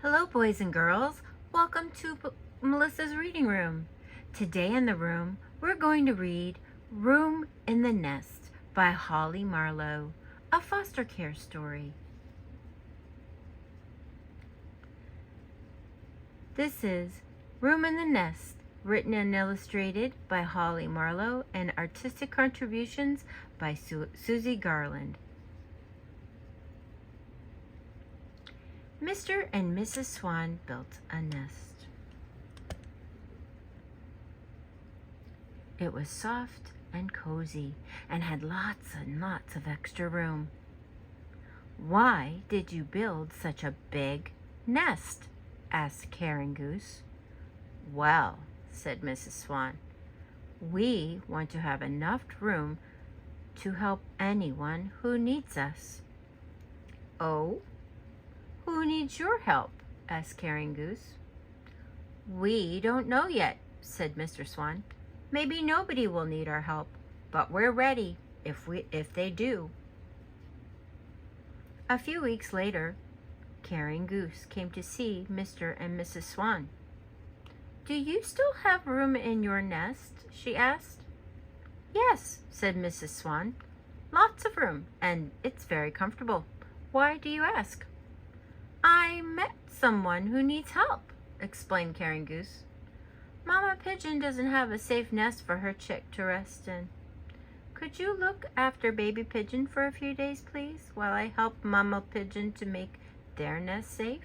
Hello, boys and girls. Welcome to Melissa's Reading Room. Today in the room, we're going to read Room in the Nest by Holly Marlow, a foster care story. This is Room in the Nest, written and illustrated by Holly Marlow and artistic contributions by Susie Garland. Mr. and Mrs. Swan built a nest. It was soft and cozy and had lots and lots of extra room. "Why did you build such a big nest?" asked Caring Goose. "Well," said Mrs. Swan, "we want to have enough room to help anyone who needs us." "Oh? Who needs your help?" asked Caring Goose. "We don't know yet," said Mr. Swan. "Maybe nobody will need our help, but we're ready if they do." A few weeks later, Caring Goose came to see Mr. and Mrs. Swan. "Do you still have room in your nest?" she asked. "Yes," said Mrs. Swan. "Lots of room, and it's very comfortable. Why do you ask?" "I met someone who needs help," explained Caring Goose. "Mama Pigeon doesn't have a safe nest for her chick to rest in. Could you look after baby pigeon for a few days, please, while I help Mama Pigeon to make their nest safe?"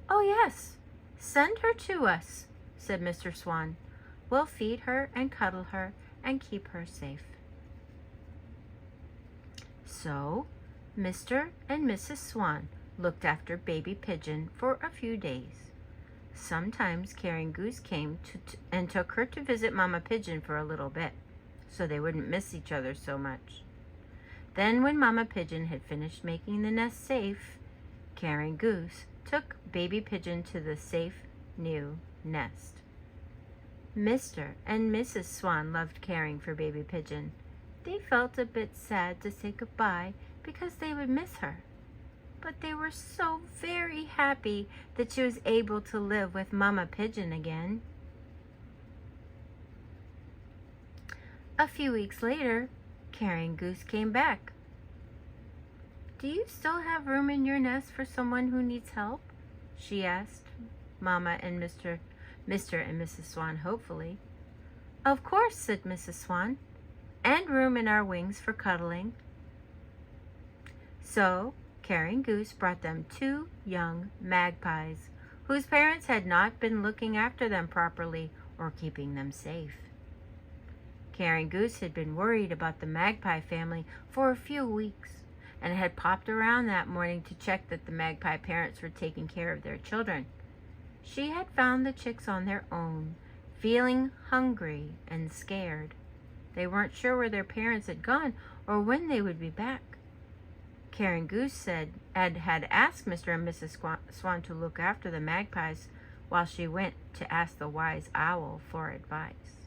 "Oh, yes, send her to us," said Mr. Swan. "We'll feed her and cuddle her and keep her safe." So, Mr. and Mrs. Swan looked after baby pigeon for a few days. Sometimes Caring Goose came and took her to visit Mama Pigeon for a little bit, so they wouldn't miss each other so much. Then when Mama Pigeon had finished making the nest safe, Caring Goose took baby pigeon to the safe new nest. Mr. and Mrs. Swan loved caring for baby pigeon. They felt a bit sad to say goodbye because they would miss her. But they were so very happy that she was able to live with Mama Pigeon again. A few weeks later, Caring Goose came back. "Do you still have room in your nest for someone who needs help?" she asked Mama and Mr. and Mrs. Swan hopefully. "Of course," said Mrs. Swan, "and room in our wings for cuddling." So, Caring Goose brought them 2 young magpies, whose parents had not been looking after them properly or keeping them safe. Caring Goose had been worried about the magpie family for a few weeks and had popped around that morning to check that the magpie parents were taking care of their children. She had found the chicks on their own, feeling hungry and scared. They weren't sure where their parents had gone or when they would be back. Caring Goose had asked Mr. and Mrs. Swan to look after the magpies while she went to ask the wise owl for advice.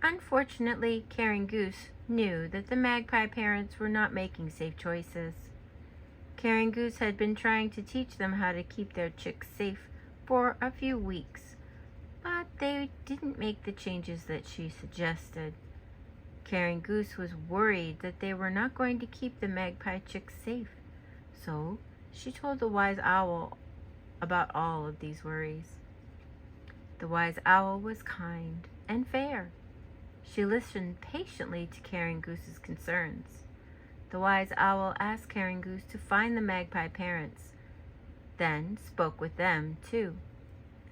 Unfortunately, Caring Goose knew that the magpie parents were not making safe choices. Caring Goose had been trying to teach them how to keep their chicks safe for a few weeks, but they didn't make the changes that she suggested. Caring Goose was worried that they were not going to keep the magpie chicks safe, so she told the wise owl about all of these worries. The wise owl was kind and fair. She listened patiently to Caring Goose's concerns. The wise owl asked Caring Goose to find the magpie parents, then spoke with them too.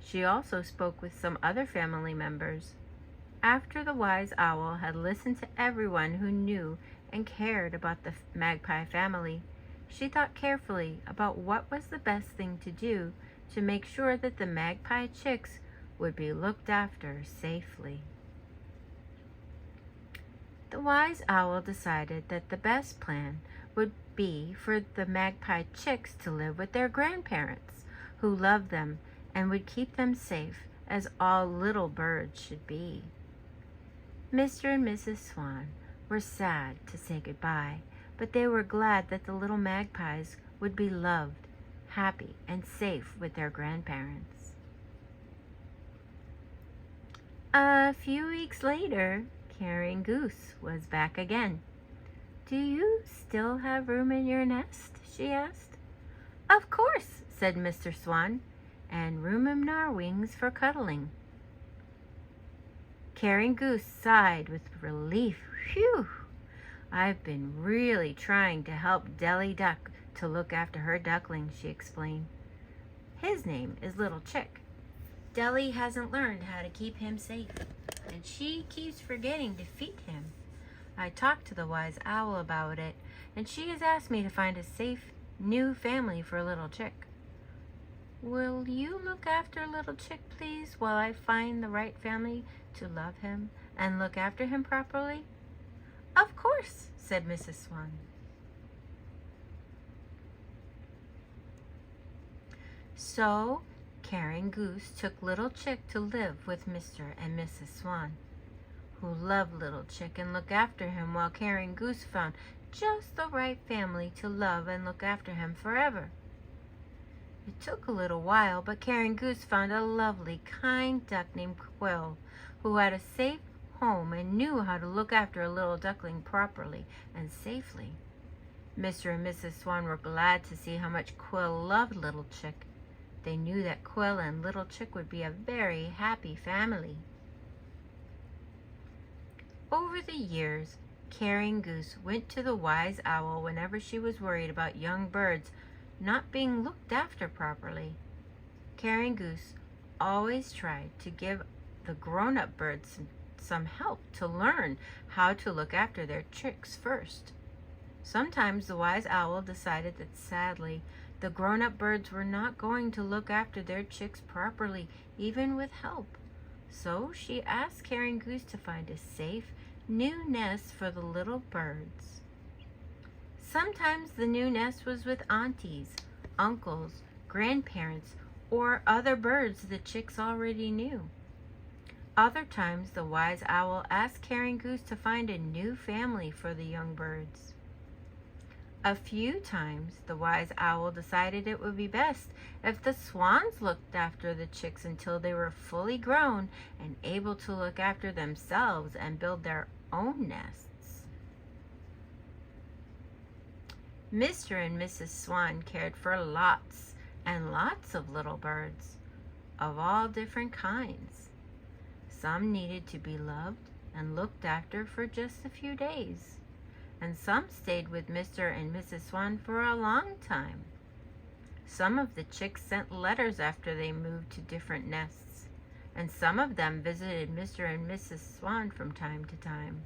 She also spoke with some other family members. After the wise owl had listened to everyone who knew and cared about the magpie family, she thought carefully about what was the best thing to do to make sure that the magpie chicks would be looked after safely. The wise owl decided that the best plan would be for the magpie chicks to live with their grandparents, who loved them and would keep them safe, as all little birds should be. Mr. and Mrs. Swan were sad to say goodbye, but they were glad that the little magpies would be loved, happy, and safe with their grandparents. A few weeks later, Caring Goose was back again. "Do you still have room in your nest?" she asked. "Of course," said Mr. Swan, "and room in our wings for cuddling." Caring Goose sighed with relief. "Phew! I've been really trying to help Deli Duck to look after her duckling," she explained. "His name is Little Chick. Deli hasn't learned how to keep him safe, and she keeps forgetting to feed him. I talked to the wise owl about it, and she has asked me to find a safe, new family for Little Chick. Will you look after Little Chick, please, while I find the right family to love him and look after him properly?" "Of course," said Mrs. Swan. So, Caring Goose took Little Chick to live with Mr. and Mrs. Swan, who loved Little Chick and looked after him, while Caring Goose found just the right family to love and look after him forever. It took a little while, but Caring Goose found a lovely, kind duck named Quill, who had a safe home and knew how to look after a little duckling properly and safely. Mr. and Mrs. Swan were glad to see how much Quill loved Little Chick. They knew that Quill and Little Chick would be a very happy family. Over the years, Caring Goose went to the wise owl whenever she was worried about young birds not being looked after properly. Caring Goose always tried to give the grown-up birds some help to learn how to look after their chicks first. Sometimes the wise owl decided that sadly, the grown-up birds were not going to look after their chicks properly, even with help. So she asked Caring Goose to find a safe, new nest for the little birds. Sometimes the new nest was with aunties, uncles, grandparents, or other birds the chicks already knew. Other times the wise owl asked Caring Goose to find a new family for the young birds. A few times the wise owl decided it would be best if the swans looked after the chicks until they were fully grown and able to look after themselves and build their own nests. Mr. and Mrs. Swan cared for lots and lots of little birds of all different kinds. Some needed to be loved and looked after for just a few days, and some stayed with Mr. and Mrs. Swan for a long time. Some of the chicks sent letters after they moved to different nests, and some of them visited Mr. and Mrs. Swan from time to time.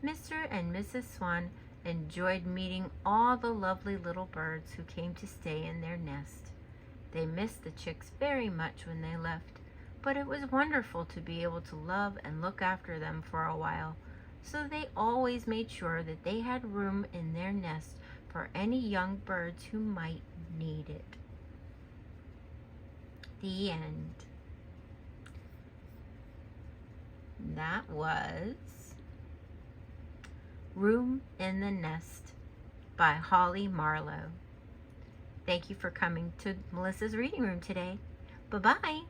Mr. and Mrs. Swan enjoyed meeting all the lovely little birds who came to stay in their nest. They missed the chicks very much when they left, but it was wonderful to be able to love and look after them for a while, so they always made sure that they had room in their nest for any young birds who might need it. The end. That was Room in the Nest by Holly Marlow. Thank you for coming to Melissa's reading room today. Bye-bye.